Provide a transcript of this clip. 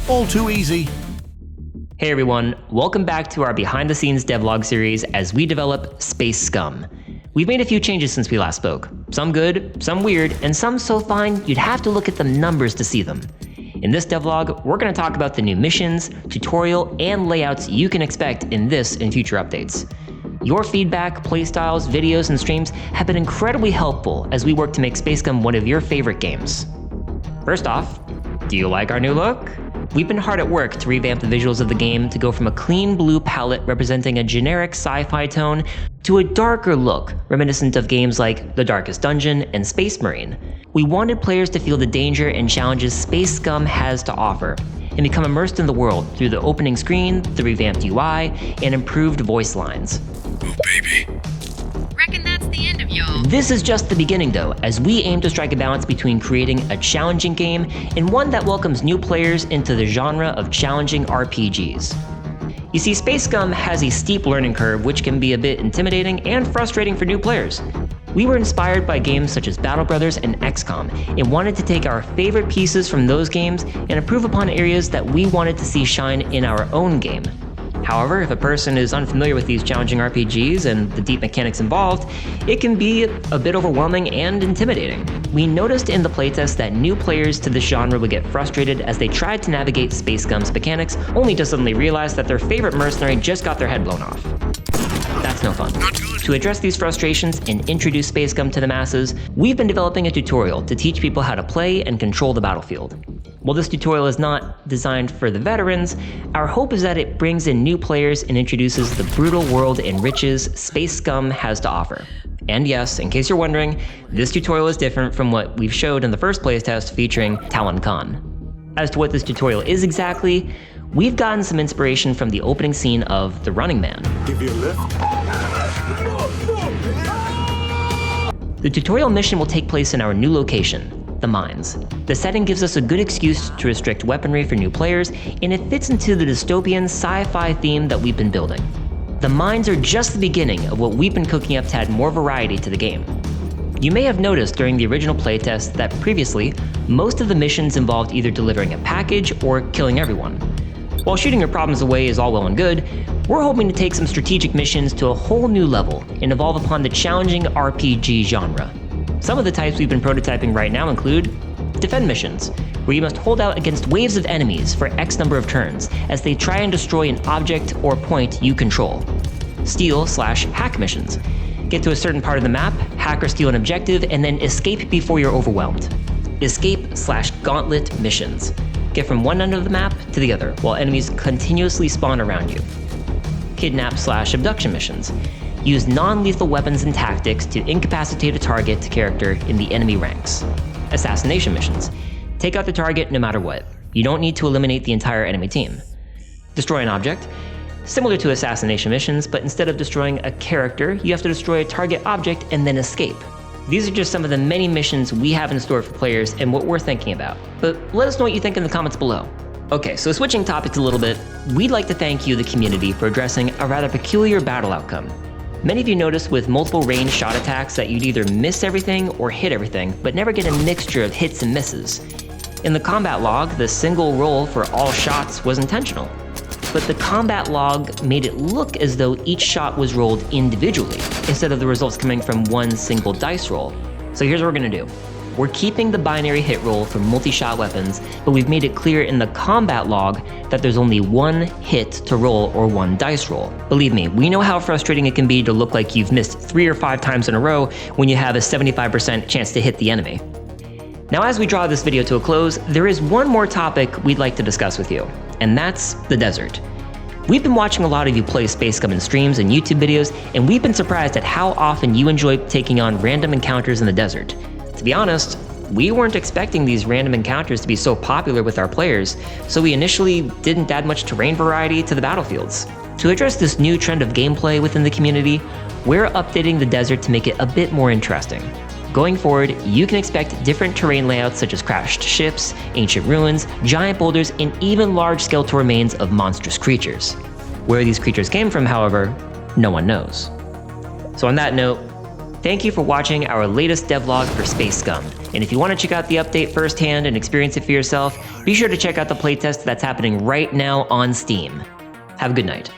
All too easy. Hey everyone, welcome back to our behind the scenes devlog series as we develop Space Scum. We've made a few changes since we last spoke. Some good, some weird, and some so fine you'd have to look at the numbers to see them. In this devlog, we're going to talk about the new missions, tutorial, and layouts you can expect in this and future updates. Your feedback, playstyles, videos, and streams have been incredibly helpful as we work to make Space Scum one of your favorite games. First off, do you like our new look? We've been hard at work to revamp the visuals of the game to go from a clean blue palette representing a generic sci-fi tone to a darker look reminiscent of games like The Darkest Dungeon and Space Marine. We wanted players to feel the danger and challenges Space Scum has to offer and become immersed in the world through the opening screen, the revamped UI, and improved voice lines. Oh baby. Reckon that's the end of y'all. This is just the beginning though, as we aim to strike a balance between creating a challenging game and one that welcomes new players into the genre of challenging RPGs. You see, Space Scum has a steep learning curve which can be a bit intimidating and frustrating for new players. We were inspired by games such as Battle Brothers and XCOM and wanted to take our favorite pieces from those games and improve upon areas that we wanted to see shine in our own game. However, if a person is unfamiliar with these challenging RPGs and the deep mechanics involved, it can be a bit overwhelming and intimidating. We noticed in the playtest that new players to this genre would get frustrated as they tried to navigate Space Scum's mechanics, only to suddenly realize that their favorite mercenary just got their head blown off. That's no fun. To address these frustrations and introduce Space Scum to the masses, we've been developing a tutorial to teach people how to play and control the battlefield. While this tutorial is not designed for the veterans, our hope is that it brings in new players and introduces the brutal world and riches Space Scum has to offer. And yes, in case you're wondering, this tutorial is different from what we've showed in the first playtest featuring Talon Khan. As to what this tutorial is exactly, we've gotten some inspiration from the opening scene of The Running Man. Give you a lift? The tutorial mission will take place in our new location, the mines. The setting gives us a good excuse to restrict weaponry for new players, and it fits into the dystopian sci-fi theme that we've been building. The mines are just the beginning of what we've been cooking up to add more variety to the game. You may have noticed during the original playtest that previously, most of the missions involved either delivering a package or killing everyone. While shooting your problems away is all well and good, we're hoping to take some strategic missions to a whole new level and evolve upon the challenging RPG genre. Some of the types we've been prototyping right now include defend missions, where you must hold out against waves of enemies for X number of turns as they try and destroy an object or point you control. Steal/hack missions. Get to a certain part of the map, hack or steal an objective, and then escape before you're overwhelmed. Escape/gauntlet missions. Get from one end of the map to the other while enemies continuously spawn around you. Kidnap/abduction missions. Use non-lethal weapons and tactics to incapacitate a target character in the enemy ranks. Assassination missions. Take out the target no matter what. You don't need to eliminate the entire enemy team. Destroy an object. Similar to assassination missions, but instead of destroying a character, you have to destroy a target object and then escape. These are just some of the many missions we have in store for players and what we're thinking about. But let us know what you think in the comments below. Okay, so switching topics a little bit, we'd like to thank you, the community, for addressing a rather peculiar battle outcome. Many of you noticed with multiple range shot attacks that you'd either miss everything or hit everything, but never get a mixture of hits and misses. In the combat log, the single roll for all shots was intentional, but the combat log made it look as though each shot was rolled individually, instead of the results coming from one single dice roll. So here's what we're gonna do. We're keeping the binary hit roll for multi-shot weapons, but we've made it clear in the combat log that there's only one hit to roll or one dice roll. Believe me, we know how frustrating it can be to look like you've missed 3 or 5 times in a row when you have a 75% chance to hit the enemy. Now, as we draw this video to a close, there is one more topic we'd like to discuss with you, and that's the desert. We've been watching a lot of you play Space Scum in streams and YouTube videos, and we've been surprised at how often you enjoy taking on random encounters in the desert. To be honest, we weren't expecting these random encounters to be so popular with our players, so we initially didn't add much terrain variety to the battlefields. To address this new trend of gameplay within the community, we're updating the desert to make it a bit more interesting. Going forward, you can expect different terrain layouts such as crashed ships, ancient ruins, giant boulders, and even large skeletal remains of monstrous creatures. Where these creatures came from, however, no one knows. So on that note, Thank you for watching our latest devlog for Space Scum, and if you want to check out the update firsthand and experience it for yourself, be sure to check out the playtest that's happening right now on Steam. Have a good night.